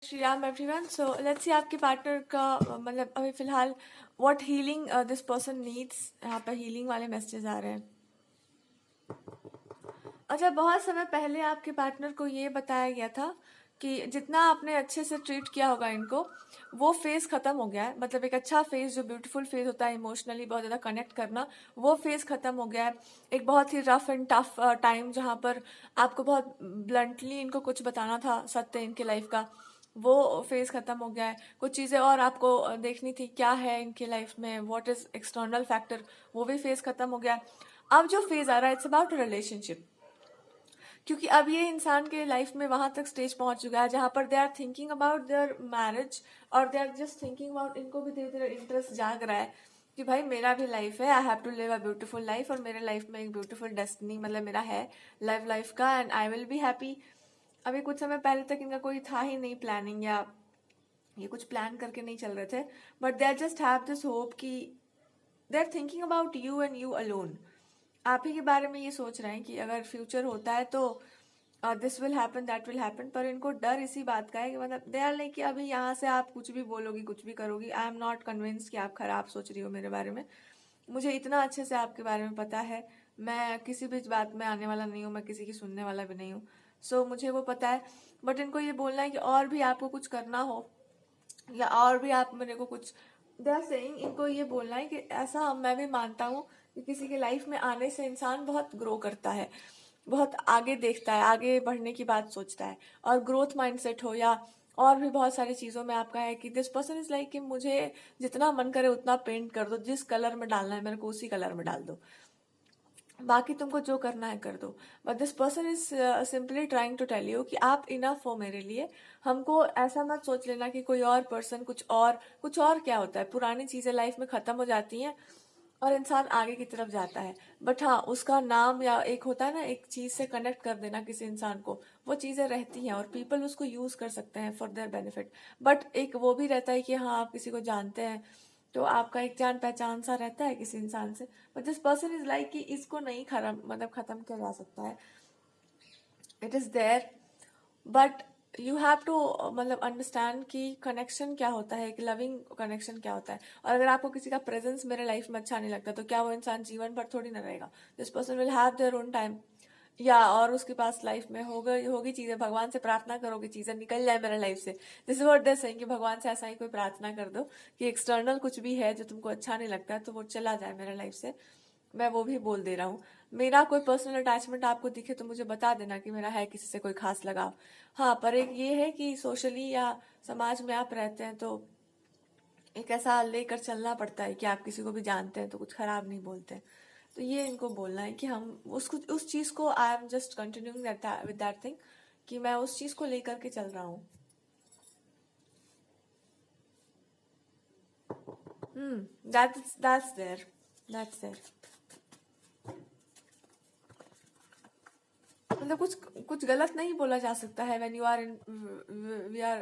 Shri Ram everyone. So let's see आपके partner का मतलब अभी फिलहाल what healing this person needs. यहाँ पर हीलिंग वाले मैसेजेस आ रहे हैं। अच्छा, बहुत समय पहले आपके पार्टनर को ये बताया गया था कि जितना आपने अच्छे से ट्रीट किया होगा इनको, वो फेज खत्म हो गया है। मतलब एक अच्छा फेज, जो ब्यूटीफुल फेज होता है, इमोशनली बहुत ज़्यादा कनेक्ट करना, वो फेज खत्म हो गया है। एक बहुत ही रफ एंड टफ टाइम, जहाँ पर आपको बहुत ब्लंटली इनको कुछ बताना था, सत्य इनके लाइफ का, वो फेज खत्म हो गया है। कुछ चीज़ें और आपको देखनी थी, क्या है इनके लाइफ में, व्हाट इज एक्सटर्नल फैक्टर, वो भी फेज खत्म हो गया है। अब जो फेज आ रहा है, इट्स अबाउट रिलेशनशिप। क्योंकि अब ये इंसान के लाइफ में वहां तक स्टेज पहुंच चुका है जहां पर they are thinking about their marriage, और they are just thinking about, इनको भी धीरे धीरे इंटरेस्ट जाग रहा है कि भाई मेरा भी लाइफ है, I have to live a beautiful life, और मेरे लाइफ में एक ब्यूटीफुल डेस्टिनी मतलब मेरा है लाइफ का, and I will be happy. अभी कुछ समय पहले तक इनका कोई था ही नहीं प्लानिंग, या ये कुछ प्लान करके नहीं चल रहे थे, but they just have this hope कि they are thinking about you and you alone. आप ही के बारे में ये सोच रहे हैं कि अगर फ्यूचर होता है तो this will happen, that will happen. पर इनको डर इसी बात का है कि मतलब दे आर लाइक कि अभी यहाँ से आप कुछ भी बोलोगी, कुछ भी करोगी, आई एम नॉट कन्विंस्ड कि आप खराब सोच रही हो मेरे बारे में। मुझे इतना अच्छे से आपके बारे में पता है, मैं किसी भी बात में आने वाला नहीं हूँ, मैं किसी की सुनने वाला भी नहीं हूँ। सो मुझे वो पता है। बट इनको ये बोलना है कि और भी आपको कुछ करना हो, या और भी आप मेरे को कुछ, दे आर सेइंग, इनको ये बोलना है कि ऐसा मैं भी मानता हूँ कि किसी के लाइफ में आने से इंसान बहुत ग्रो करता है, बहुत आगे देखता है, आगे बढ़ने की बात सोचता है, और ग्रोथ माइंडसेट हो या और भी बहुत सारी चीज़ों में आपका है कि दिस पर्सन इज लाइक कि मुझे जितना मन करे उतना पेंट कर दो, जिस कलर में डालना है मेरे को उसी कलर में डाल दो, बाकी तुमको जो करना है कर दो। But this person is simply trying to tell you कि आप इनफ हो मेरे लिए। हमको ऐसा मत सोच लेना कि कोई और पर्सन, कुछ और क्या होता है, पुरानी चीजें लाइफ में खत्म हो जाती हैं और इंसान आगे की तरफ जाता है। बट हाँ, उसका नाम या एक होता है ना, एक चीज से कनेक्ट कर देना किसी इंसान को, वो चीजें रहती हैं और पीपल उसको यूज कर सकते हैं फॉर देयर बेनिफिट। बट एक वो भी रहता है कि हाँ, आप किसी को जानते हैं तो आपका एक जान पहचान सा रहता है किसी इंसान से। But this person is like कि इसको नहीं खत्म किया जा सकता है, it is there. But you have to मतलब अंडरस्टैंड कि कनेक्शन क्या होता है, एक लविंग कनेक्शन क्या होता है। और अगर आपको किसी का प्रेजेंस मेरे लाइफ में अच्छा नहीं लगता तो क्या वो इंसान जीवन भर थोड़ी ना रहेगा। This person will have their own time, या और उसके पास लाइफ में होगी चीजें, भगवान से प्रार्थना करो कि चीजें निकल जाए मेरे लाइफ से। This is what they saying कि भगवान से ऐसा ही कोई प्रार्थना कर दो कि एक्सटर्नल कुछ भी है जो तुमको अच्छा नहीं लगता है तो वो चला जाए मेरे लाइफ से। मैं वो भी बोल दे रहा हूँ। मेरा कोई पर्सनल अटैचमेंट आपको दिखे तो मुझे बता देना कि मेरा है किसी से कोई खास लगाव। हाँ, पर एक ये है कि सोशली या समाज में आप रहते हैं तो एक ऐसा लेकर चलना पड़ता है कि आप किसी को भी जानते हैं तो कुछ खराब नहीं बोलते हैं। तो ये इनको बोलना है कि हम उसको, उस चीज को, I am just continuing with that thing, कि मैं उस चीज को लेकर के चल रहा हूँ। That's there. मतलब कुछ कुछ गलत नहीं बोला जा सकता है when you are in,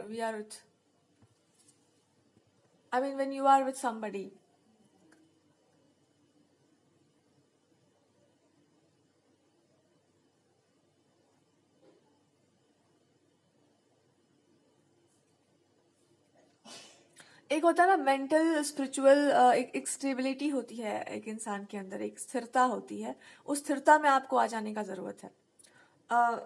we are with, I mean when you are with somebody. एक होता है ना मेंटल स्पिरिचुअल, एक स्टेबिलिटी होती है एक इंसान के अंदर, एक स्थिरता होती है। उस स्थिरता में आपको आ जाने का जरूरत है।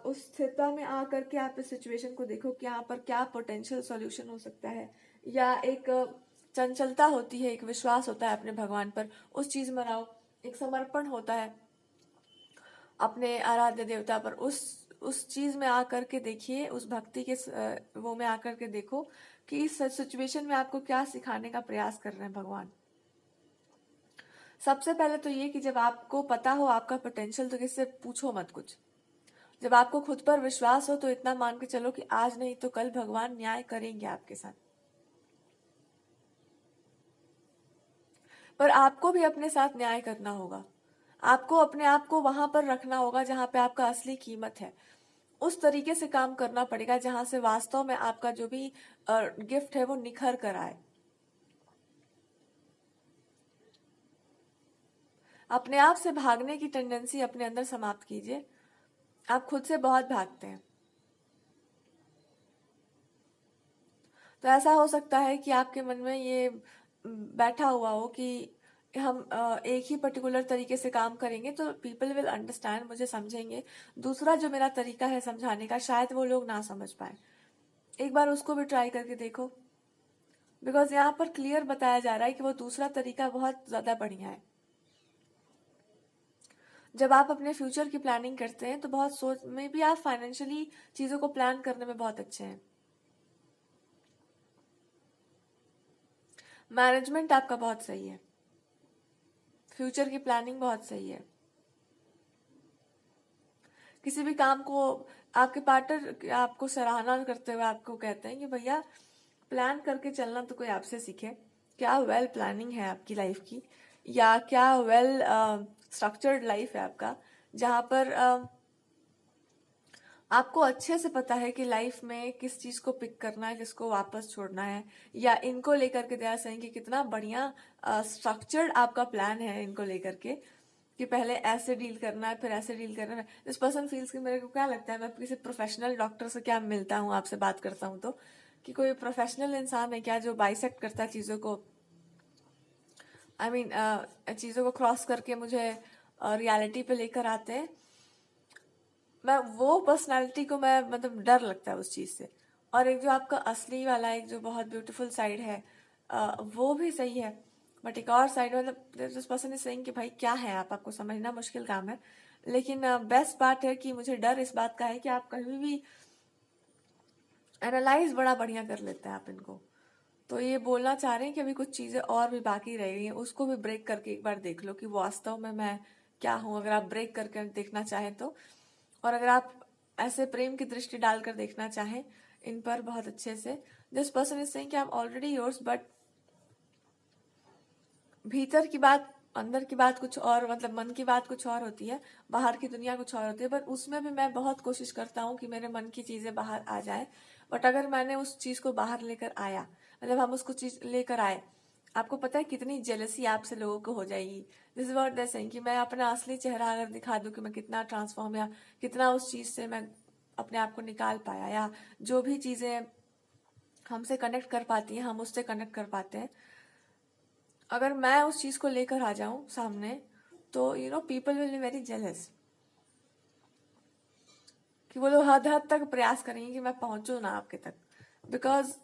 उस स्थिरता में आकर के आप इस सिचुएशन को देखो कि यहाँ पर क्या पोटेंशियल सॉल्यूशन हो सकता है, या एक चंचलता होती है, एक विश्वास होता है अपने भगवान पर, उस चीज में रहो। एक समर्पण होता है अपने आराध्य देवता पर, उस चीज में आकर के देखिए, उस भक्ति के वो में आकर के देखो कि इस सिचुएशन में आपको क्या सिखाने का प्रयास कर रहे हैं भगवान। सबसे पहले तो ये कि जब आपको पता हो आपका पोटेंशियल तो किससे पूछो मत कुछ। जब आपको खुद पर विश्वास हो तो इतना मान के चलो कि आज नहीं तो कल भगवान न्याय करेंगे आपके साथ। पर आपको भी अपने साथ न्याय करना होगा। आपको अपने आप को वहां पर रखना होगा जहां पे आपका असली कीमत है। उस तरीके से काम करना पड़ेगा जहां से वास्तव में आपका जो भी गिफ्ट है वो निखर कर आए। अपने आप से भागने की टेंडेंसी अपने अंदर समाप्त कीजिए। आप खुद से बहुत भागते हैं। तो ऐसा हो सकता है कि आपके मन में ये बैठा हुआ हो कि हम एक ही पर्टिकुलर तरीके से काम करेंगे तो पीपल विल अंडरस्टैंड, मुझे समझेंगे। दूसरा जो मेरा तरीका है समझाने का, शायद वो लोग ना समझ पाए। एक बार उसको भी ट्राई करके देखो, बिकॉज यहाँ पर क्लियर बताया जा रहा है कि वो दूसरा तरीका बहुत ज्यादा बढ़िया है। जब आप अपने फ्यूचर की प्लानिंग करते हैं तो बहुत सोच में भी आप फाइनेंशियली चीजों को प्लान करने में बहुत अच्छे हैं। मैनेजमेंट आपका बहुत सही है, फ्यूचर की प्लानिंग बहुत सही है। किसी भी काम को आपके पार्टनर आपको सराहना करते हुए आपको कहते हैं कि भैया प्लान करके चलना तो कोई आपसे सीखे। क्या वेल प्लानिंग है आपकी लाइफ की, या क्या वेल स्ट्रक्चर्ड लाइफ है आपका, जहां पर आपको अच्छे से पता है कि लाइफ में किस चीज को पिक करना है, किसको वापस छोड़ना है, या इनको लेकर के दया सही कि कितना बढ़िया स्ट्रक्चर्ड आपका प्लान है इनको लेकर के, कि पहले ऐसे डील करना है फिर ऐसे डील करना है। दिस पर्सन फील्स कि मेरे को क्या लगता है, मैं किसी प्रोफेशनल डॉक्टर से क्या मिलता हूँ, आपसे बात करता हूँ तो, कि कोई प्रोफेशनल इंसान है क्या जो बाइसेक्ट करता है चीजों को, आई मीन चीजों को क्रॉस करके मुझे रियलिटी पे लेकर आते हैं। मैं वो पर्सनालिटी को मैं मतलब डर लगता है उस चीज से। और एक जो आपका असली वाला एक जो बहुत ब्यूटीफुल साइड है, वो भी सही है। बट एक और साइड मतलब दिस पर्सन इज सेइंग कि भाई क्या है आप, आपको समझना मुश्किल काम है। लेकिन बेस्ट बात है कि मुझे डर इस बात का है कि आप कभी भी एनालाइज बड़ा बढ़िया कर लेते हैं आप इनको। तो ये बोलना चाह रहे हैं कि अभी कुछ चीजें और भी बाकी रह गई हैं, उसको भी ब्रेक करके एक बार देख लो कि वास्तव में मैं क्या हूं, अगर आप ब्रेक करके देखना चाहें तो। और अगर आप ऐसे प्रेम की दृष्टि डालकर देखना चाहें इन पर बहुत अच्छे से, दिस पर्सन इज सेइंग कि I am already yours, but भीतर की बात, अंदर की बात कुछ और, मतलब मन की बात कुछ और होती है, बाहर की दुनिया कुछ और होती है। पर उसमें भी मैं बहुत कोशिश करता हूँ कि मेरे मन की चीजें बाहर आ जाए। बट अगर मैंने उस चीज को बाहर लेकर आया, मतलब हम उसको चीज लेकर आए, आपको पता है कितनी जेलसी आपसे लोगों को हो जाएगी। This is what they saying कि मैं अपना असली चेहरा अगर दिखा दूं कि मैं कितना ट्रांसफॉर्म या कितना उस चीज से मैं अपने आप को निकाल पाया, या जो भी चीजें हमसे कनेक्ट कर पाती हैं हम उससे कनेक्ट कर पाते हैं, अगर मैं उस चीज को लेकर आ जाऊं सामने, तो you know people will be very jealous, कि वो लोग हद हद तक प्रयास करेंगे कि मैं पहुंचू ना आपके तक, because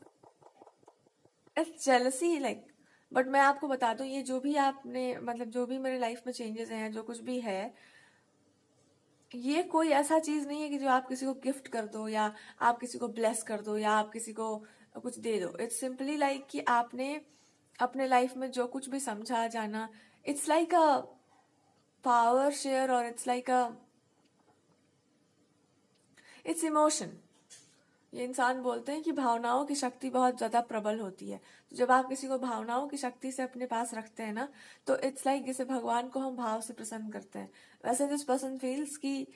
it's jealousy like. But मैं आपको बता दूं, ये जो भी आपने मतलब जो भी मेरे लाइफ में चेंजेस हैं, जो कुछ भी है, ये कोई ऐसा चीज नहीं है कि जो आप किसी को गिफ्ट कर दो, या आप किसी को ब्लेस कर दो, या आप किसी को कुछ दे दो। इट्स सिंपली लाइक कि आपने अपने लाइफ में जो कुछ भी समझा जाना, it's like a power share, और इट्स इमोशन। ये इंसान बोलते हैं कि भावनाओं की शक्ति बहुत ज्यादा प्रबल होती है। तो जब आप किसी को भावनाओं की शक्ति से अपने पास रखते हैं ना, तो इट्स लाइक जैसे भगवान को हम भाव से प्रसन्न करते हैं, वैसे दिस पर्सन फील्स कि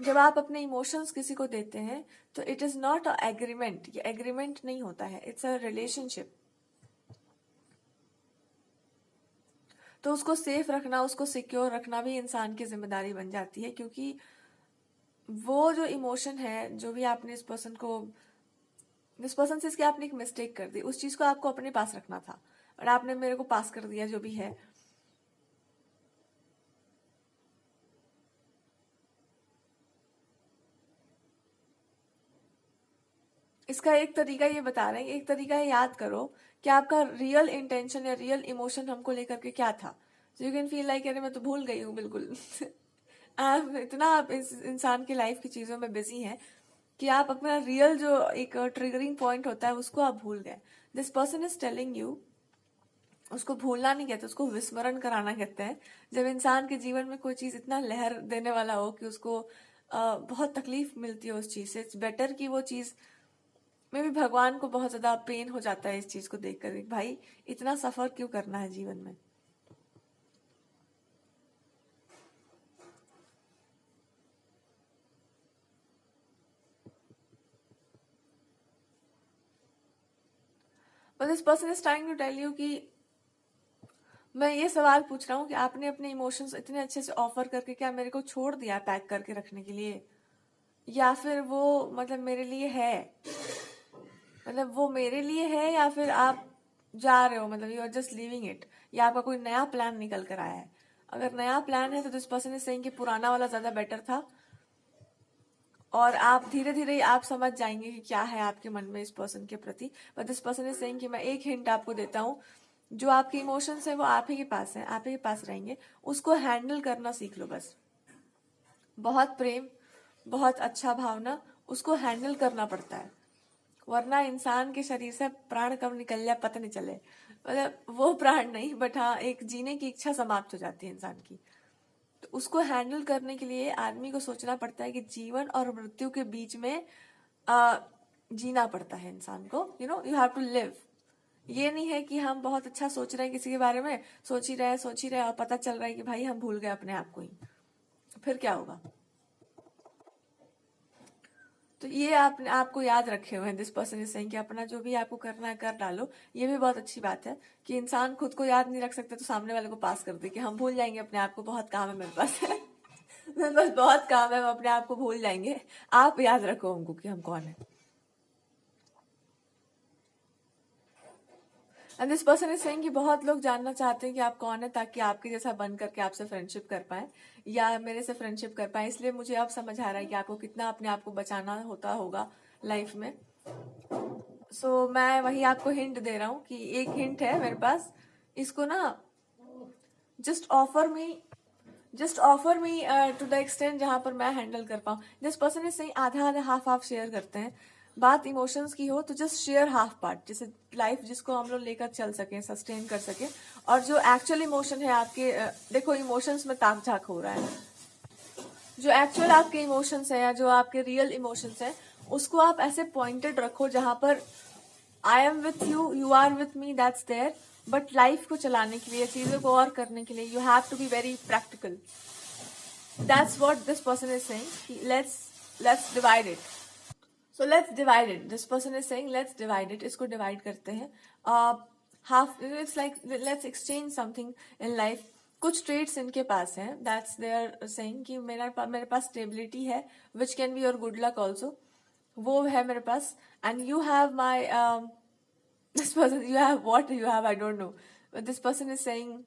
जब आप अपने इमोशंस किसी को देते हैं तो it is not a agreement, ये एग्रीमेंट नहीं होता है, इट्स अ रिलेशनशिप। तो उसको सेफ रखना, उसको सिक्योर रखना भी इंसान की जिम्मेदारी बन जाती है, क्योंकि वो जो इमोशन है, जो भी आपने इस पर्सन को, जिस पर्सन से इसकी आपने एक मिस्टेक कर दी, उस चीज को आपको अपने पास रखना था और आपने मेरे को पास कर दिया, जो भी है। इसका एक तरीका ये बता रहे हैं, एक तरीका है, याद करो कि आपका रियल इंटेंशन या रियल इमोशन हमको लेकर के क्या था। So you can feel like अरे मैं तो भूल गई हूँ बिल्कुल। आप इतना आप इस इंसान की लाइफ की चीजों में बिजी हैं कि आप अपना रियल जो एक ट्रिगरिंग पॉइंट होता है उसको आप भूल गए। This person is telling you, उसको भूलना नहीं कहते, उसको विस्मरण कराना कहते हैं। जब इंसान के जीवन में कोई चीज इतना लहर देने वाला हो कि उसको बहुत तकलीफ मिलती है उस चीज से, इट्स बेटर कि वो चीज में भी भगवान को बहुत ज्यादा पेन हो जाता है इस चीज को देखकर, भाई इतना सफर क्यों करना है जीवन में। But this person is trying to tell you कि मैं ये सवाल पूछ रहा हूँ कि आपने अपने इमोशंस इतने अच्छे से ऑफर करके क्या मेरे को छोड़ दिया पैक करके रखने के लिए, या फिर वो मतलब मेरे लिए है। मतलब वो मेरे लिए है या फिर आप जा रहे हो, मतलब you are just living it, या आपका कोई नया प्लान निकल कर आया है। अगर नया प्लान है तो दिस पर्सन इज सेइंग कि पुराना वाला ज्यादा बेटर था, और आप धीरे धीरे आप समझ जाएंगे कि क्या है आपके मन में इस पर्सन के प्रति। But this person is saying कि मैं एक हिंट आपको देता हूँ, जो आपके इमोशंस है वो आप ही के पास है, आप ही के पास रहेंगे, उसको हैंडल करना सीख लो बस। बहुत प्रेम, बहुत अच्छा भावना, उसको हैंडल करना पड़ता है, वरना इंसान के शरीर से प्राण कब निकल जाए पता नहीं चले। मतलब वो प्राण नहीं, बट हाँ एक जीने की इच्छा समाप्त हो जाती है इंसान की। तो उसको हैंडल करने के लिए आदमी को सोचना पड़ता है कि जीवन और मृत्यु के बीच में आ, जीना पड़ता है इंसान को। You have to live. ये नहीं है कि हम बहुत अच्छा सोच रहे हैं किसी के बारे में, सोच ही रहे और पता चल रहा है कि भाई हम भूल गए अपने आप को ही, फिर क्या होगा। तो ये आपको याद रखे हुए हैं दिस पर्सन इज सेइंग कि अपना जो भी आपको करना है कर डालो। ये भी बहुत अच्छी बात है कि इंसान खुद को याद नहीं रख सकता तो सामने वाले को पास कर दे कि हम भूल जाएंगे अपने आप को, बहुत काम है मेरे पास मेरे पास बहुत काम है, हम अपने आप को भूल जाएंगे, आप याद रखो हमको कि हम कौन है। And this person is saying कि बहुत लोग जानना चाहते हैं कि आप कौन है, ताकि आपके जैसा बन करके आपसे फ्रेंडशिप कर पाए या मेरे से फ्रेंडशिप कर पाए। इसलिए मुझे अब समझ आ रहा है कि आपको कितना अपने आप को बचाना होता होगा लाइफ में। मैं वही आपको हिंट दे रहा हूँ कि एक हिंट है मेरे पास, इसको ना just offer me just offer me to the extent जहां पर मैं हैंडल कर पाऊँ। दिस पर्सन इज सेइंग आधा आधा हाफ हाफ शेयर करते हैं। बात इमोशंस की हो तो जस्ट शेयर हाफ पार्ट, जैसे लाइफ जिसको हम लोग लेकर चल सकें, सस्टेन कर सकें। और जो एक्चुअल इमोशन है आपके, देखो इमोशंस में ताक झाक हो रहा है, जो एक्चुअल आपके इमोशंस है या जो आपके रियल इमोशंस है उसको आप ऐसे पॉइंटेड रखो जहां पर I am with you, you are with me, that's there. But life को चलाने के लिए, चीजों को और करने के लिए you have to be very practical. That's what this person is saying, let's divide it. So let's divide it, this person is saying let's divide it, इसको डिवाइड करते हैं। Half, it's like let's exchange something in life. कुछ trades इनके पास हैं, that's they are saying कि मेरे पास स्टेबिलिटी है, which can be your good luck also, वो है मेरे पास। And you have my this person, you have what you have, I don't know, but this person is saying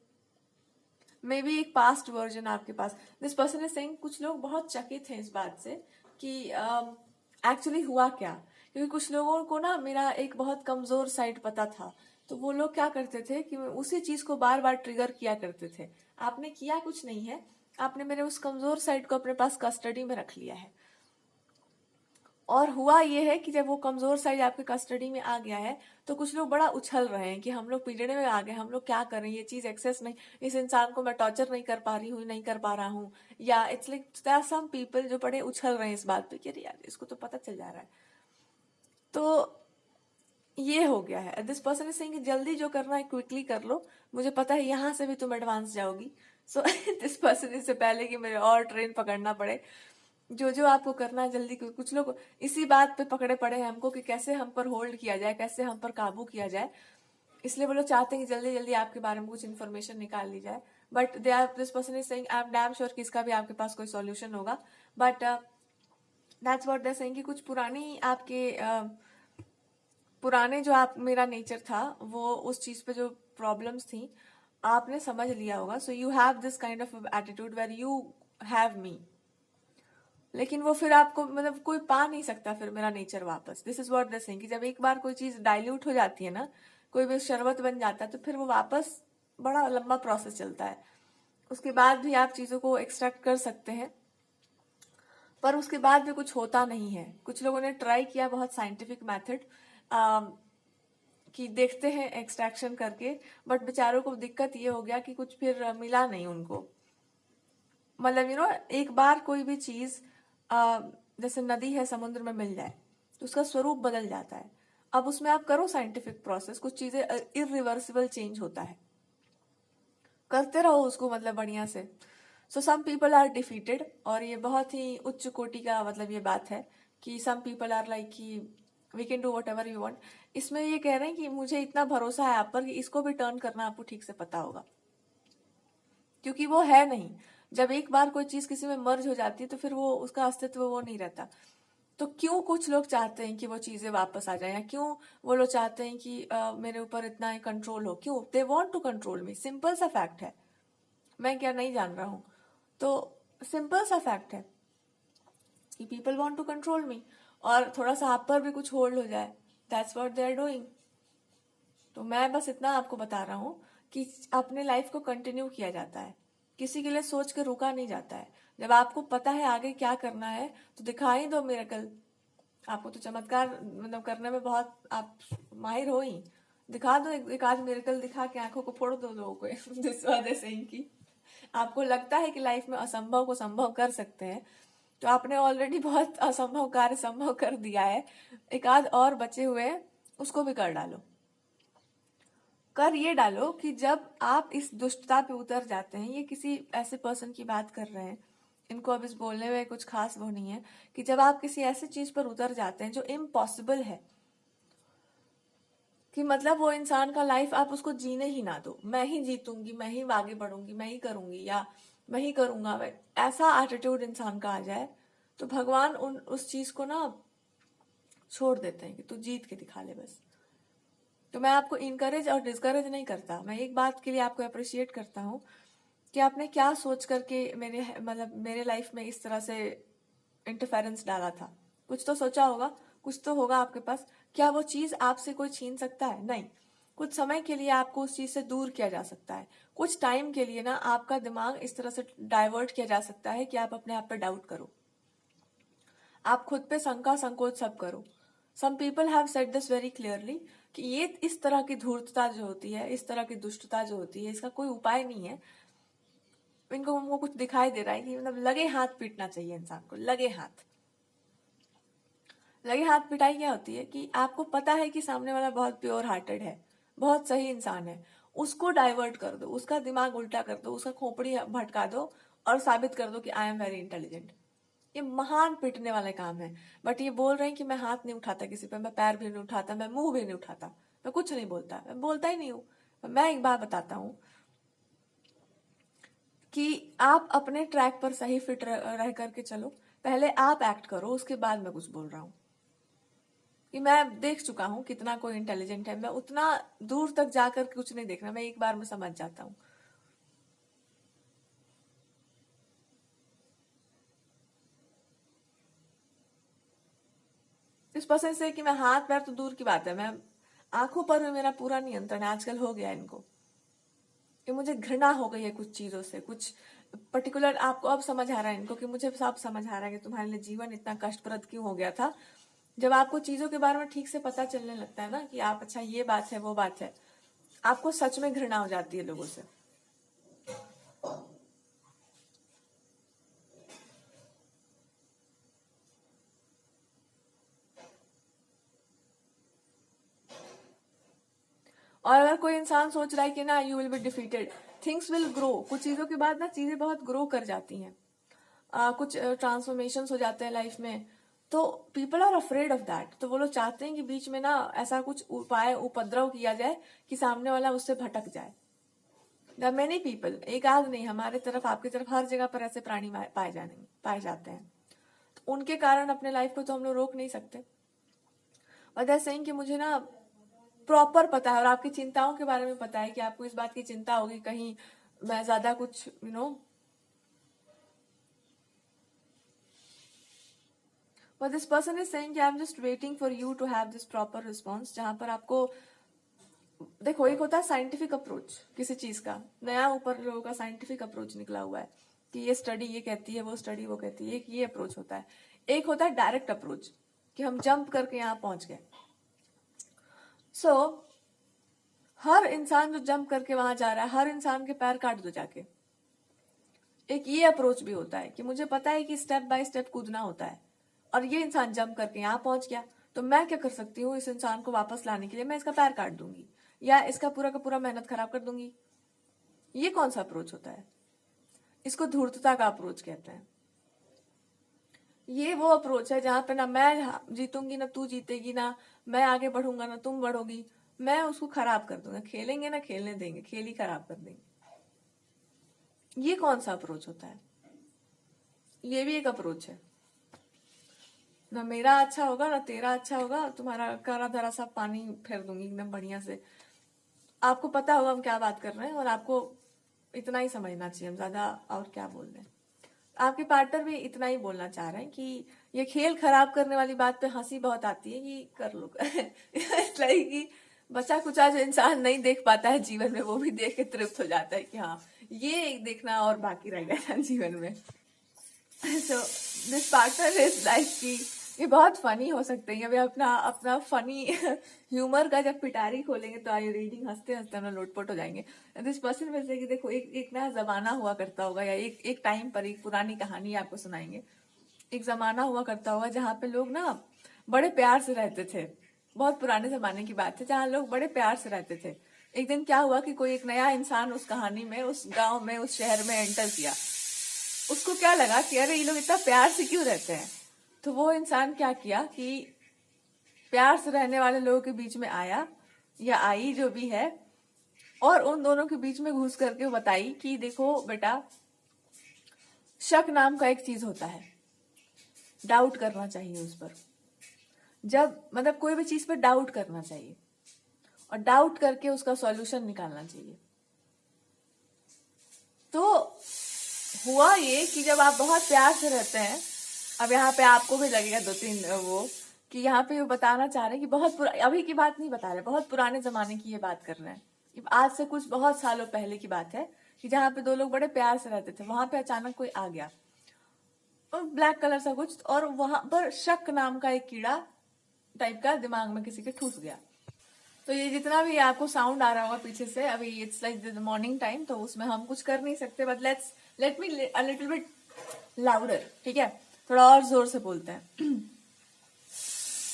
maybe एक past version आपके पास। This person is saying कुछ लोग बहुत चकित हैं इस बात से कि एक्चुअली हुआ क्या, क्योंकि कुछ लोगों को ना मेरा एक बहुत कमजोर साइड पता था, तो वो लोग क्या करते थे कि उसी चीज को बार बार ट्रिगर किया करते थे। आपने किया कुछ नहीं है, आपने मेरे उस कमजोर साइड को अपने पास कस्टडी में रख लिया है। और हुआ ये है कि जब वो कमजोर साइड आपके कस्टडी में आ गया है तो कुछ लोग बड़ा उछल रहे हैं कि हम लोग पीड़ने में आ गए, हम लोग क्या करें, ये चीज एक्सेस नहीं, इस इंसान को मैं टॉर्चर नहीं कर पा रही हूँ, नहीं कर पा रहा हूँ। या it's like there are some people जो बड़े उछल रहे हैं इस बात पे कि अरे यार इसको तो पता चल जा रहा है। तो ये हो गया है। दिस पर्सन इज सेइंग जल्दी जो करना है क्विकली कर लो, मुझे पता है यहाँ से भी तुम एडवांस जाओगी। सो दिस पर्सन, इससे पहले कि मेरे और ट्रेन पकड़ना पड़े, जो जो आपको करना है जल्दी। कुछ लोग इसी बात पे पकड़े पड़े हैं हमको कि कैसे हम पर होल्ड किया जाए, कैसे हम पर काबू किया जाए, इसलिए वो लोग चाहते हैं कि जल्दी जल्दी आपके बारे में कुछ इन्फॉर्मेशन निकाल ली जाए। But they are this person is saying I am damn sure कि इसका भी आपके पास कोई सॉल्यूशन होगा। But that's what they are saying कि कुछ पुरानी आपके पुराने जो आप मेरा नेचर था, वो उस चीज पे जो प्रॉब्लम्स थी आपने समझ लिया होगा। So you have this kind of attitude where you have me, लेकिन वो फिर आपको मतलब कोई पा नहीं सकता फिर मेरा नेचर वापस। This is what they saying कि जब एक बार कोई चीज डाइल्यूट हो जाती है ना, कोई भी शरबत बन जाता है, तो फिर वो वापस बड़ा लंबा प्रोसेस चलता है। उसके बाद भी आप चीजों को एक्सट्रैक्ट कर सकते हैं, पर उसके बाद भी कुछ होता नहीं है। कुछ लोगों ने ट्राई किया बहुत साइंटिफिक मेथड कि देखते हैं एक्सट्रैक्शन करके, बट बेचारों को दिक्कत ये हो गया कि कुछ फिर मिला नहीं उनको। मतलब एक बार कोई भी चीज जैसे नदी है समुद्र में मिल जाए तो उसका स्वरूप बदल जाता है। अब उसमें आप करो साइंटिफिक प्रोसेस, कुछ चीजें इरिवर्सिबल चेंज होता है, करते रहो उसको मतलब बढ़िया से। सो सम पीपल आर डिफीटेड, और ये बहुत ही उच्च कोटि का मतलब ये बात है कि सम पीपल आर लाइक कि we can do whatever you want. इसमें ये कह रहे हैं कि मुझे इतना भरोसा है आप पर कि इसको भी टर्न करना आपको ठीक से पता होगा, क्योंकि वो है नहीं। जब एक बार कोई चीज किसी में मर्ज हो जाती है तो फिर वो उसका अस्तित्व वो नहीं रहता। तो क्यों कुछ लोग चाहते हैं कि वो चीजें वापस आ जाए, या क्यों वो लोग चाहते हैं कि मेरे ऊपर इतना कंट्रोल हो? क्यों? They want to control me. Simple सा फैक्ट है। मैं क्या नहीं जान रहा हूं? तो सिंपल सा फैक्ट है कि पीपल वांट टू कंट्रोल मी, और थोड़ा सा आप पर भी कुछ होल्ड हो जाए, that's what they are doing. तो मैं बस इतना आपको बता रहा हूं कि अपने लाइफ को कंटिन्यू किया जाता है, किसी के लिए सोच के रुका नहीं जाता है। जब आपको पता है आगे क्या करना है तो दिखा ही दो मिरेकल। आपको तो चमत्कार मतलब करने में बहुत आप माहिर हो ही, दिखा दो एक आध मिरेकल, दिखा के आंखों को फोड़ दो लोगों को जिस वजह से इनकी आपको लगता है कि लाइफ में असंभव को संभव कर सकते हैं, तो आपने ऑलरेडी बहुत असंभव कार्य संभव कर दिया है। एक आध और बचे हुए हैं, उसको भी कर डालो। कर ये डालो कि जब आप इस दुष्टता पे उतर जाते हैं, ये किसी ऐसे पर्सन की बात कर रहे हैं, इनको अब इस बोलने में कुछ खास वो नहीं है, कि जब आप किसी ऐसी चीज पर उतर जाते हैं जो इम्पॉसिबल है, कि मतलब वो इंसान का लाइफ आप उसको जीने ही ना दो, मैं ही जीतूंगी, मैं ही आगे बढ़ूंगी, मैं ही करूंगी, या मैं ही करूंगा, ऐसा एटीट्यूड इंसान का आ जाए, तो भगवान उस चीज को ना छोड़ देते हैं कि तू जीत के दिखा ले बस। तो मैं आपको इनकरेज और डिस्करेज नहीं करता, मैं एक बात के लिए आपको अप्रिशिएट करता हूँ कि आपने क्या सोच करके मेरे लाइफ में इस तरह से इंटरफेरेंस डाला था। कुछ तो सोचा होगा, कुछ तो होगा आपके पास। क्या वो चीज आपसे कोई छीन सकता है? नहीं। कुछ समय के लिए आपको उस चीज से दूर किया जा सकता है, कुछ टाइम के लिए ना आपका दिमाग इस तरह से डाइवर्ट किया जा सकता है कि आप अपने आप पर डाउट करो, आप खुद पे शंका संकोच सब करो। Some people have said this very clearly कि ये इस तरह की धूर्तता जो होती है, इस तरह की दुष्टता जो होती है, इसका कोई उपाय नहीं है। इनको हमको कुछ दिखाई दे रहा है कि मतलब लगे हाथ पीटना चाहिए इंसान को, लगे हाथ। लगे हाथ पिटाई क्या होती है कि आपको पता है कि सामने वाला बहुत प्योर हार्टेड है, बहुत सही इंसान है, उसको डाइवर्ट कर दो, उसका दिमाग उल्टा कर दो, उसका खोपड़ी भटका दो और साबित कर दो कि आई एम वेरी इंटेलिजेंट। ये महान पिटने वाले काम है। बट ये बोल रहे हैं कि मैं हाथ नहीं उठाता किसी पे, मैं पैर भी नहीं उठाता, मैं मुंह भी नहीं उठाता, मैं कुछ नहीं बोलता, मैं बोलता ही नहीं हूं। मैं एक बात बताता हूं कि आप अपने ट्रैक पर सही फिट रह करके चलो, पहले आप एक्ट करो, उसके बाद मैं कुछ बोल रहा हूँ। कि मैं देख चुका हूँ कितना कोई इंटेलिजेंट है, मैं उतना दूर तक जाकर कुछ नहीं देखना, मैं एक बार में समझ जाता हूँ। इस पर्सन से कि मैं हाथ पैर तो दूर की बात है, मैं आंखों पर भी मेरा पूरा नियंत्रण है, आजकल हो गया इनको, कि मुझे घृणा हो गई है कुछ चीजों से, कुछ पर्टिकुलर। आपको अब समझ आ रहा है इनको, कि मुझे सब समझ आ रहा है कि तुम्हारे लिए जीवन इतना कष्टप्रद क्यों हो गया था। जब आपको चीजों के बारे में ठीक से पता चलने लगता है ना कि आप अच्छा ये बात है वो बात है, आपको सच में घृणा हो जाती है लोगों से। और अगर कोई इंसान सोच रहा है कि ना you will be defeated, things will grow. कुछ चीजों के बाद ना चीजें बहुत ग्रो कर जाती हैं, कुछ ट्रांसफॉर्मेशन हो जाते हैं लाइफ में, तो people are afraid of that. तो वो लोग चाहते हैं कि बीच में ना ऐसा कुछ उपाय उपद्रव किया जाए कि सामने वाला उससे भटक जाए। द मेनी पीपल, एक आध नहीं, हमारे तरफ आपकी तरफ हर जगह पर ऐसे प्राणी पाए जाते हैं। तो उनके कारण अपने लाइफ को तो हम लोग रोक नहीं सकते। और दैट्स सेइंग कि मुझे ना प्रॉपर पता है और आपकी चिंताओं के बारे में पता है कि आपको इस बात की चिंता होगी कहीं मैं ज्यादा कुछ But this person is saying कि I'm just waiting for you to have this proper response, जहां पर आपको देखो, एक होता है साइंटिफिक अप्रोच किसी चीज का, नया ऊपर लोगों का साइंटिफिक अप्रोच निकला हुआ है कि ये स्टडी ये कहती है, वो स्टडी वो कहती है, एक ये अप्रोच होता है। एक होता है डायरेक्ट अप्रोच कि हम जंप करके यहाँ पहुंच गए। सो हर इंसान जो जंप करके वहां जा रहा है, हर इंसान के पैर काट दो जाके। एक ये अप्रोच भी होता है कि मुझे पता है कि स्टेप बाय स्टेप कूदना होता है, और ये इंसान जंप करके यहाँ पहुंच गया, तो मैं क्या कर सकती हूँ, इस इंसान को वापस लाने के लिए मैं इसका पैर काट दूंगी या इसका पूरा का पूरा मेहनत खराब कर दूंगी। ये कौन सा अप्रोच होता है? इसको धूर्तता का अप्रोच कहते हैं। ये वो अप्रोच है जहां पे ना मैं जीतूंगी ना तू जीतेगी, ना मैं आगे बढ़ूंगा ना तुम बढ़ोगी, मैं उसको खराब कर दूंगा, खेलेंगे ना खेलने देंगे, खेल ही खराब कर देंगे। ये कौन सा अप्रोच होता है? ये भी एक अप्रोच है। ना मेरा अच्छा होगा ना तेरा अच्छा होगा, तुम्हारा करा धरा सा पानी फेर दूंगी एकदम बढ़िया से। आपको पता होगा हम क्या बात कर रहे हैं, और आपको इतना ही समझना चाहिए, हम ज्यादा और क्या बोल रहे हैं। आपके पार्टनर भी इतना ही बोलना चाह रहे हैं कि ये खेल खराब करने वाली बात पे हंसी बहुत आती है कि कर लो इसलिए कि बचा कुचा जो इंसान नहीं देख पाता है जीवन में, वो भी देख के तृप्त हो जाता है कि हाँ ये एक देखना और बाकी रह गया था जीवन में। So this partner is like कि ये बहुत फनी हो सकते हैं। अभी अपना अपना फनी ह्यूमर का जब पिटारी खोलेंगे तो आई रीडिंग हंसते हंसते हम लोटपोट हो जाएंगे। दिस पर्सन वैसे कि देखो एक नया जमाना हुआ करता होगा, या एक टाइम पर एक पुरानी कहानी आपको सुनाएंगे। एक जमाना हुआ करता होगा जहाँ पे लोग ना बड़े प्यार से रहते थे। बहुत पुराने जमाने की बात है जहाँ लोग बड़े प्यार से रहते थे। एक दिन क्या हुआ कि कोई एक नया इंसान उस कहानी में, उस गांव में, उस शहर में एंटर किया। उसको क्या लगा कि अरे ये लोग इतना प्यार से क्यों रहते हैं। तो वो इंसान क्या किया कि प्यार से रहने वाले लोगों के बीच में आया या आई जो भी है, और उन दोनों के बीच में घुस करके बताई कि देखो बेटा, शक नाम का एक चीज होता है, डाउट करना चाहिए उस पर। जब मतलब कोई भी चीज पर डाउट करना चाहिए, और डाउट करके उसका सॉल्यूशन निकालना चाहिए। तो हुआ ये कि जब आप बहुत प्यार से रहते हैं, अब यहाँ पे आपको भी लगेगा दो तीन वो कि यहाँ पे वो बताना चाह रहे हैं कि अभी की बात नहीं बता रहे, बहुत पुराने जमाने की ये बात कर रहे हैं। आज से कुछ बहुत सालों पहले की बात है कि जहाँ पे दो लोग बड़े प्यार से रहते थे, वहां पे अचानक कोई आ गया और ब्लैक कलर सा कुछ, और वहां पर शक नाम का एक कीड़ा टाइप का दिमाग में किसी के ठूस गया। तो ये जितना भी आपको साउंड आ रहा होगा पीछे से, अभी इट्स लाइक मॉर्निंग टाइम, तो उसमें हम कुछ कर नहीं सकते, but let me a little bit louder, ठीक है, थोड़ा और जोर से बोलते हैं।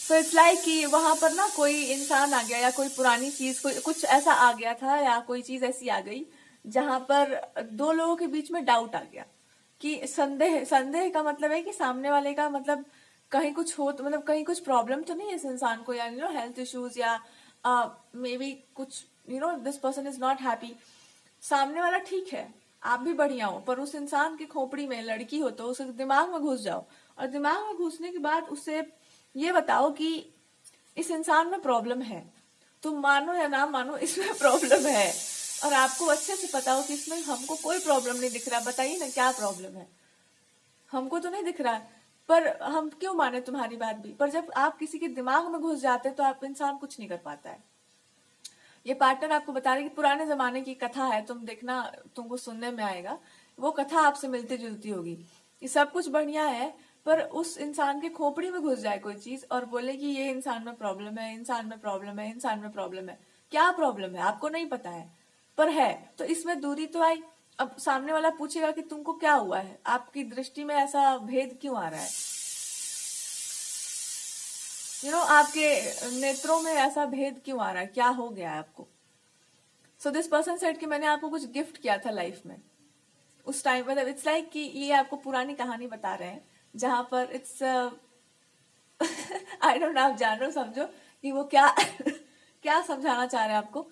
तो इट्स लाइक कि वहां पर ना कोई इंसान आ गया, या कोई पुरानी चीज, कोई कुछ ऐसा आ गया था, या कोई चीज ऐसी आ गई जहां पर दो लोगों के बीच में डाउट आ गया कि संदेह। संदेह का मतलब है कि सामने वाले का मतलब कहीं कुछ हो, तो मतलब कहीं कुछ प्रॉब्लम तो नहीं है इस इंसान को, या हेल्थ इश्यूज, या मे बी कुछ this person is not happy. सामने वाला ठीक है, आप भी बढ़िया हो, पर उस इंसान की खोपड़ी में लड़की हो तो उसे दिमाग में घुस जाओ, और दिमाग में घुसने के बाद उससे ये बताओ कि इस इंसान में प्रॉब्लम है। तुम मानो या ना मानो, इसमें प्रॉब्लम है, और आपको अच्छे से पता हो कि इसमें हमको कोई प्रॉब्लम नहीं दिख रहा, बताइए ना क्या प्रॉब्लम है। हमको तो नहीं दिख रहा है, पर हम क्यों माने तुम्हारी बात भी। पर जब आप किसी के दिमाग में घुस जाते हैं तो आप इंसान कुछ नहीं कर पाता है। ये पार्टनर आपको बता रहे कि पुराने जमाने की कथा है, तुम देखना, तुमको सुनने में आएगा, वो कथा आपसे मिलती जुलती होगी। ये सब कुछ बढ़िया है, पर उस इंसान के खोपड़ी में घुस जाए कोई चीज और बोले कि ये इंसान में प्रॉब्लम है, इंसान में प्रॉब्लम है, इंसान में प्रॉब्लम है। क्या प्रॉब्लम है आपको नहीं पता है, पर है, तो इसमें दूरी तो आई। अब सामने वाला पूछेगा कि तुमको क्या हुआ है, आपकी दृष्टि में ऐसा भेद क्यों आ रहा है, आपके नेत्रों में ऐसा भेद क्यों आ रहा है, क्या हो गया है आपको। सो दिस पर्सन सेड कि मैंने आपको कुछ गिफ्ट किया था लाइफ में उस टाइम, मतलब इट्स लाइक कि ये आपको पुरानी कहानी बता रहे हैं जहां पर इट्स आई डोंट नो, आप जानो समझो कि वो क्या क्या समझाना चाह रहे हैं आपको।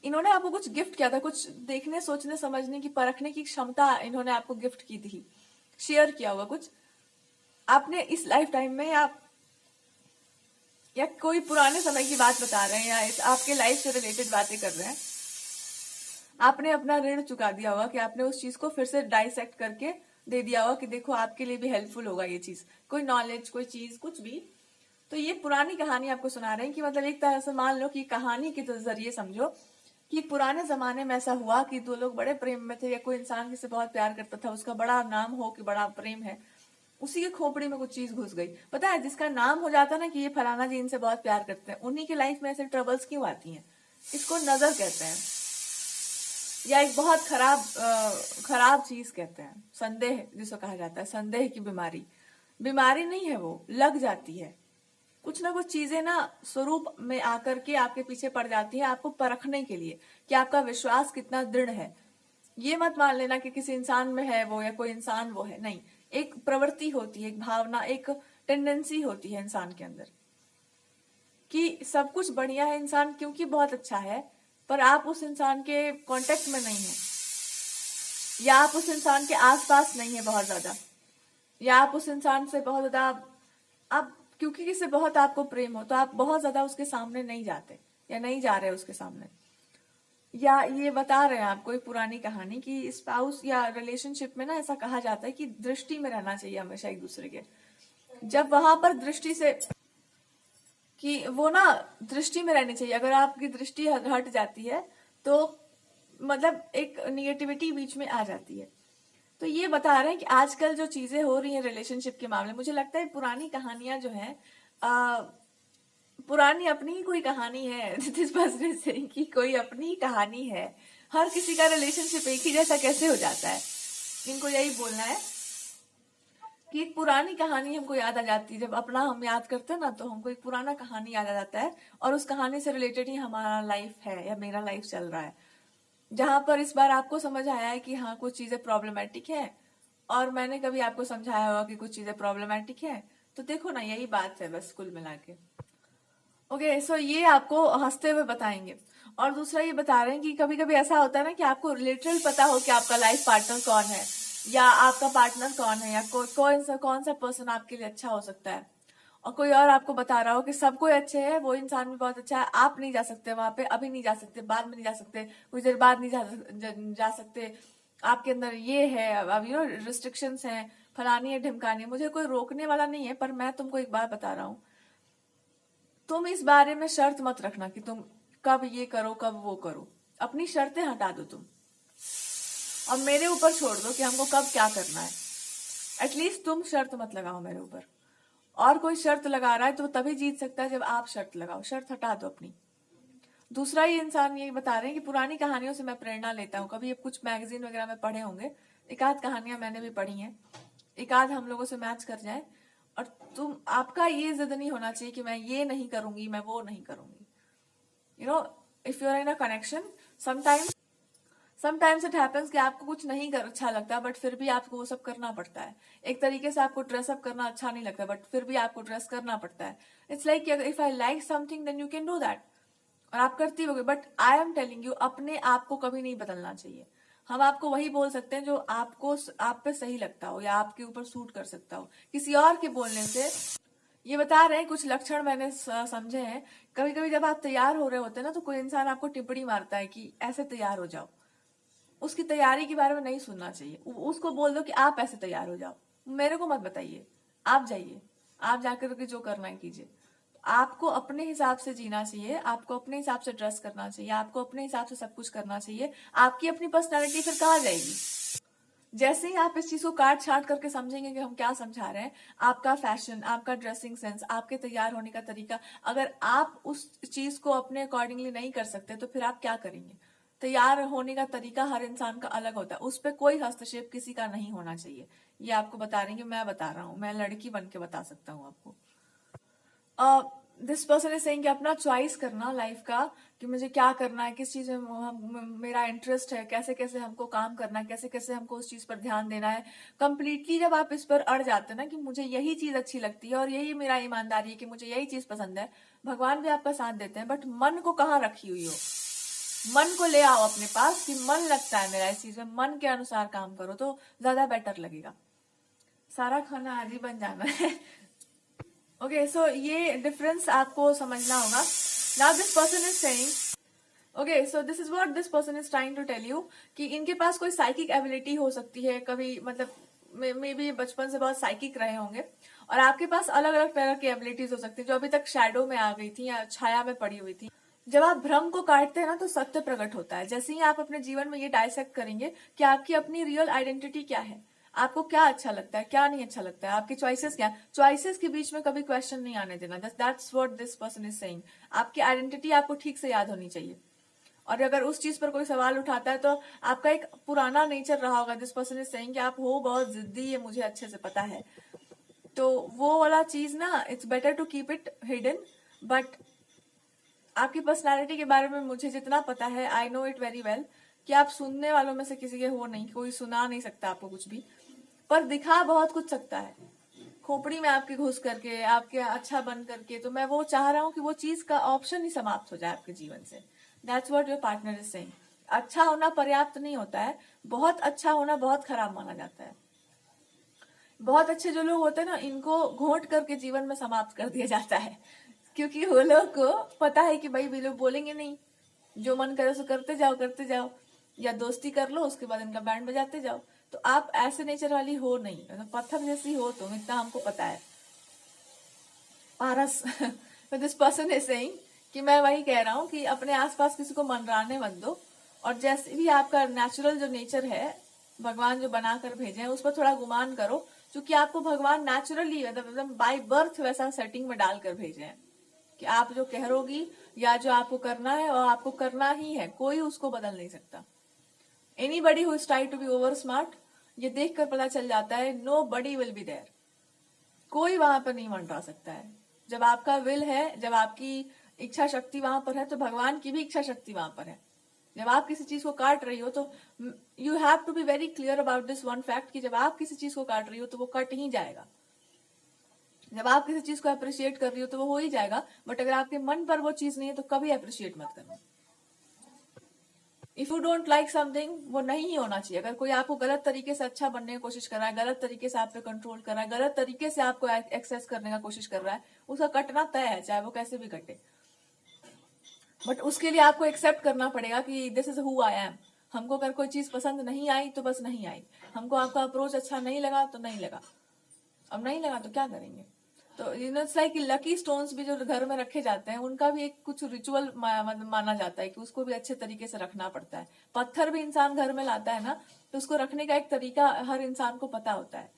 इन्होंने आपको कुछ गिफ्ट किया था, कुछ देखने, सोचने, समझने की, परखने की क्षमता इन्होंने आपको गिफ्ट की थी, शेयर किया होगा कुछ आपने इस लाइफ टाइम में, या कोई पुराने समय की बात बता रहे हैं, या आपके लाइफ से रिलेटेड बातें कर रहे हैं। आपने अपना ऋण चुका दिया होगा कि आपने उस चीज को फिर से डाइसेक्ट करके दे दिया होगा कि देखो आपके लिए भी हेल्पफुल होगा ये चीज, कोई नॉलेज, कोई चीज, कुछ भी। तो ये पुरानी कहानी आपको सुना रहे हैं कि मतलब एक तरह से मान लो कि कहानी के तो जरिए समझो कि पुराने जमाने में ऐसा हुआ कि दो लोग बड़े प्रेम में थे, या कोई इंसान जिसे बहुत प्यार करता था, उसका बड़ा नाम हो कि बड़ा प्रेम है, उसी के खोपड़ी में कुछ चीज घुस गई। पता है जिसका नाम हो जाता है ना कि ये फलाना जी इनसे बहुत प्यार करते हैं, उन्हीं की लाइफ में ऐसे ट्रबल्स क्यों आती हैं, इसको नजर कहते हैं, या एक बहुत खराब चीज कहते हैं, संदेह जिसको कहा जाता है, संदेह की बीमारी। बीमारी नहीं है, वो लग जाती है, कुछ ना कुछ चीजें ना स्वरूप में आकर के आपके पीछे पड़ जाती है, आपको परखने के लिए कि आपका विश्वास कितना दृढ़ है। ये मत मान लेना कि किसी इंसान में है वो, या कोई इंसान वो है, नहीं। एक प्रवृत्ति होती है, एक भावना, एक टेंडेंसी होती है इंसान के अंदर कि सब कुछ बढ़िया है, इंसान क्योंकि बहुत अच्छा है, पर आप उस इंसान के कांटेक्ट में नहीं है, या आप उस इंसान के आसपास नहीं है बहुत ज्यादा, या आप उस इंसान से बहुत ज्यादा, आप क्योंकि किसी बहुत आपको प्रेम हो तो आप बहुत ज्यादा उसके सामने नहीं जाते या नहीं जा रहे उसके सामने, या ये बता रहे हैं आपको एक पुरानी कहानी कि स्पाउस या रिलेशनशिप में ना ऐसा कहा जाता है कि दृष्टि में रहना चाहिए हमेशा एक दूसरे के। जब वहां पर दृष्टि से कि वो ना दृष्टि में रहनी चाहिए, अगर आपकी दृष्टि हट जाती है तो मतलब एक निगेटिविटी बीच में आ जाती है। तो ये बता रहे हैं कि आजकल जो चीजें हो रही हैं रिलेशनशिप के मामले, मुझे लगता है पुरानी कहानियां जो हैं, पुरानी अपनी ही कोई कहानी है दिस पर्सन से कि कोई अपनी ही कहानी है। हर किसी का रिलेशनशिप एक ही जैसा कैसे हो जाता है, इनको यही बोलना है कि एक पुरानी कहानी हमको याद आ जाती है। जब अपना हम याद करते हैं ना तो हमको एक पुराना कहानी याद आ जाता है, और उस कहानी से रिलेटेड ही हमारा लाइफ है या मेरा लाइफ चल रहा है। जहां पर इस बार आपको समझ आया है कि हाँ कुछ चीजें प्रॉब्लमेटिक है, और मैंने कभी आपको समझाया होगा कि कुछ चीजें प्रॉब्लमेटिक है, तो देखो ना यही बात है बस कुल मिला के। ओके, सो ये आपको हंसते हुए बताएंगे। और दूसरा ये बता रहे हैं कि कभी कभी ऐसा होता है ना कि आपको लिटरल पता हो कि आपका लाइफ पार्टनर कौन है, या आपका पार्टनर कौन है, या कौन सा पर्सन आपके लिए अच्छा हो सकता है, और कोई और आपको बता रहा हो कि सब कोई अच्छे है, वो इंसान भी बहुत अच्छा है, आप नहीं जा सकते वहां पे, अभी नहीं जा सकते, बाद में नहीं जा सकते, कुछ देर बाद नहीं जा सकते, आपके अंदर ये है, अब रिस्ट्रिक्शंस हैं, फलानी है ढिमकानी है। मुझे कोई रोकने वाला नहीं है, पर मैं तुमको एक बात बता रहा हूँ, तुम इस बारे में शर्त मत रखना कि तुम कब ये करो कब वो करो। अपनी शर्तें हटा दो तुम, और मेरे ऊपर छोड़ दो कि हमको कब क्या करना है। एटलीस्ट तुम शर्त मत लगाओ मेरे ऊपर। और कोई शर्त लगा रहा है तो तभी जीत सकता है जब आप शर्त लगाओ। शर्त हटा दो अपनी। दूसरा ये इंसान ये बता रहे हैं कि पुरानी कहानियों से मैं प्रेरणा लेता हूँ। कभी कुछ मैगजीन वगैरह में पढ़े होंगे, एक आध कहानियां मैंने भी पढ़ी हैं, एक आध हम लोगों से मैच कर जाए। और तुम, आपका ये जिद नहीं होना चाहिए कि मैं ये नहीं करूंगी, मैं वो नहीं करूंगी। You know, if you are in a connection, sometimes it happens कि आपको कुछ नहीं कर अच्छा लगता, बट फिर भी आपको वो सब करना पड़ता है। एक तरीके से आपको ड्रेसअप करना अच्छा नहीं लगता, बट फिर भी आपको ड्रेस करना पड़ता है। It's like if I like something then you can do that, और आप करती होगी। But I am telling you, अपने आप को कभी नहीं बदलना चाहिए। हम आपको वही बोल सकते हैं जो आपको आप पे सही लगता हो या आपके ऊपर सूट कर सकता हो। किसी और के बोलने से, ये बता रहे हैं कुछ लक्षण मैंने समझे हैं। कभी कभी जब आप तैयार हो रहे होते हैं ना, तो कोई इंसान आपको टिप्पणी मारता है कि ऐसे तैयार हो जाओ। उसकी तैयारी के बारे में नहीं सुनना चाहिए। उसको बोल दो कि आप ऐसे तैयार हो जाओ, मेरे को मत बताइए, आप जाइए, आप जाकर के जो करना है कीजिए। आपको अपने हिसाब से जीना चाहिए, आपको अपने हिसाब से ड्रेस करना चाहिए, आपको अपने हिसाब से सब कुछ करना चाहिए। आपकी अपनी पर्सनैलिटी फिर कहाँ जाएगी? जैसे ही आप इस चीज को काट छाट करके समझेंगे कि हम क्या समझा रहे हैं, आपका फैशन, आपका ड्रेसिंग सेंस, आपके तैयार होने का तरीका, अगर आप उस चीज को अपने अकॉर्डिंगली नहीं कर सकते तो फिर आप क्या करेंगे? तैयार होने का तरीका हर इंसान का अलग होता है, उस पर कोई हस्तक्षेप किसी का नहीं होना चाहिए। ये आपको बता रही हूँ, मैं बता रहा हूँ, मैं लड़की बन के बता सकता हूँ आपको। दिस पर्सन इज सेइंग कि अपना चॉइस करना लाइफ का, कि मुझे क्या करना है, किस चीज में मेरा इंटरेस्ट है, कैसे कैसे हमको काम करना है, कैसे कैसे हमको उस चीज पर ध्यान देना है। कंप्लीटली जब आप इस पर अड़ जाते हैं ना कि मुझे यही चीज अच्छी लगती है और यही मेरा ईमानदारी है कि मुझे यही चीज पसंद है, भगवान भी आपका साथ देते हैं। बट मन को कहाँ रखी हुई हो, मन को ले आओ अपने पास कि मन लगता है मेरा इस चीज में, मन के अनुसार काम करो तो ज्यादा बेटर लगेगा। सारा खाना आज ही बन जाना है। ओके, सो ये डिफरेंस आपको समझना होगा। Now this person is saying, okay, so this is what this person is trying to tell you, कि इनके पास कोई साइकिक एबिलिटी हो सकती है। कभी मतलब मे बी बचपन से बहुत साइकिक रहे होंगे, और आपके पास अलग अलग तरह की एबिलिटीज हो सकती है जो अभी तक शैडो में आ गई थी या छाया में पड़ी हुई थी। जब आप भ्रम को काटते हैं ना तो सत्य प्रकट होता है। जैसे ही आप अपने जीवन में ये डायसेक्ट करेंगे कि आपकी अपनी रियल आइडेंटिटी क्या है, आपको क्या अच्छा लगता है, क्या नहीं अच्छा लगता है, आपकी चॉइसेस क्या, चॉइसेस के बीच में कभी क्वेश्चन नहीं आने देना। That's what this person is saying. आपकी आइडेंटिटी आपको ठीक से याद होनी चाहिए, और अगर उस चीज पर कोई सवाल उठाता है तो आपका एक पुराना नेचर रहा होगा। दिस पर्सन इज सेइंग कि आप हो बहुत जिद्दी, ये मुझे अच्छे से पता है। तो वो वाला चीज ना, it's better to keep it hidden. But आपकी पर्सनालिटी के बारे में मुझे जितना पता है, I know it very well, कि आप सुनने वालों में से किसी के हो नहीं, कोई सुना नहीं सकता आपको कुछ भी, पर दिखा बहुत कुछ सकता है। खोपड़ी में आपके घुस करके, आपके अच्छा बन करके। तो मैं वो चाह रहा हूँ कि वो चीज का ऑप्शन ही समाप्त हो जाए आपके जीवन से। That's what your partner is saying. अच्छा होना पर्याप्त नहीं होता है, बहुत अच्छा होना बहुत खराब माना जाता है। बहुत अच्छे जो लोग होते हैं ना, इनको घोंट करके जीवन में समाप्त कर दिया जाता है, क्योंकि वो लोग को पता है कि भाई भी लोग बोलेंगे नहीं, जो मन करे सो करते जाओ, या दोस्ती कर लो, उसके बाद इनका बैंड बजाते जाओ। तो आप ऐसे नेचर वाली हो नहीं, मतलब पत्थर जैसी हो तुम, इतना हमको पता है। पारस दिस पर्सन इज सेइंग कि मैं वही कह रहा हूँ कि अपने आसपास किसी को मनराने मत दो, और जैसे भी आपका नेचुरल जो नेचर है, भगवान जो बना कर भेजे हैं, उस पर थोड़ा गुमान करो, क्योंकि आपको भगवान नेचुरली मतलब बाय बर्थ वैसा सेटिंग में डालकर भेजे हैं कि आप जो कहोगी या जो आपको करना है, और आपको करना ही है, कोई उसको बदल नहीं सकता। Anybody who is try to be over smart, ये देख कर पता चल जाता है, nobody will be there, कोई वहां पर नहीं मंडरा सकता है। जब आपका विल है, जब आपकी इच्छा शक्ति वहां पर है, तो भगवान की भी इच्छा शक्ति वहां पर है। जब आप किसी चीज को काट रही हो, तो you have to be very clear about this one fact कि जब आप किसी चीज को काट रही हो तो वो कट ही जाएगा। जब आप किसी चीज को अप्रिशिएट कर रही हो तो वो हो ही जाएगा, बट अगर आपके मन पर वो चीज नहीं है तो कभी अप्रिशिएट मत करना। If you don't like something, वो नहीं ही होना चाहिए। अगर कोई आपको गलत तरीके से अच्छा बनने की कोशिश कर रहा है, गलत तरीके से आप पे कंट्रोल कर रहा है, गलत तरीके से आपको एक्सेस करने का कोशिश कर रहा है, उसका कटना तय है, चाहे वो कैसे भी कटे। बट उसके लिए आपको एक्सेप्ट करना पड़ेगा कि this is who I am. हमको अगर कोई चीज पसंद नहीं आई तो बस नहीं आई, हमको आपका अप्रोच अच्छा नहीं लगा तो नहीं लगा, अब नहीं लगा तो क्या करेंगे। तो इट्स लाइक लकी स्टोन्स भी जो घर में रखे जाते हैं, उनका भी एक कुछ रिचुअल माना जाता है कि उसको भी अच्छे तरीके से रखना पड़ता है। पत्थर भी इंसान घर में लाता है ना, तो उसको रखने का एक तरीका हर इंसान को पता होता है।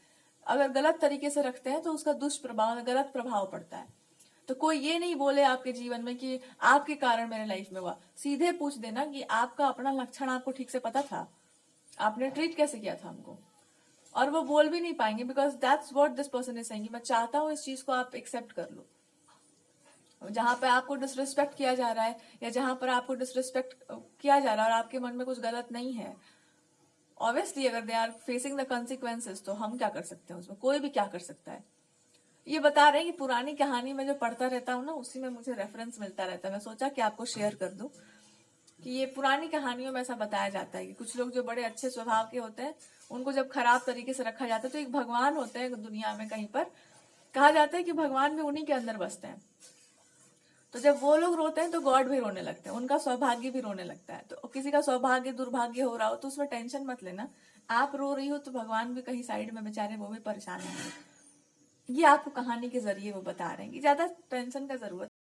अगर गलत तरीके से रखते हैं तो उसका दुष्प्रभाव, गलत प्रभाव पड़ता है। तो कोई ये नहीं बोले आपके जीवन में कि आपके कारण मेरे लाइफ में हुआ, सीधे पूछ देना कि आपका अपना लक्षण आपको ठीक से पता था, आपने ट्रीट कैसे किया था हमको। और वो बोल भी नहीं पाएंगे, because that's what this person is saying, मैं चाहता हूँ इस चीज को आप एक्सेप्ट कर लो। जहां पे आपको डिसरिस्पेक्ट किया जा रहा है, या जहां पर आपको डिसरिस्पेक्ट किया जा रहा है और आपके मन में कुछ गलत नहीं है, ऑब्वियसली अगर they are facing the consequences, तो हम क्या कर सकते हैं उसमें, कोई भी क्या कर सकता है। ये बता रहे हैं कि पुरानी कहानी में जो पढ़ता रहता हूँ ना, उसी में मुझे रेफरेंस मिलता रहता है, मैं सोचा कि आपको शेयर कर दूं कि ये पुरानी कहानियों में ऐसा बताया जाता है कि कुछ लोग जो बड़े अच्छे स्वभाव के होते हैं, उनको जब खराब तरीके से रखा जाता है, तो एक भगवान होते हैं दुनिया में कहीं पर, कहा जाता है कि भगवान भी उन्हीं के अंदर बसते हैं। तो जब वो लोग रोते हैं तो गॉड भी रोने लगते हैं, उनका सौभाग्य भी रोने लगता है। तो किसी का सौभाग्य दुर्भाग्य हो रहा हो तो उसमें टेंशन मत लेना, आप रो रही हो तो भगवान भी कहीं साइड में बेचारे वो भी परेशान होंगे। ये आपको कहानी के जरिए वो बता रहे हैं कि ज्यादा टेंशन का जरूरत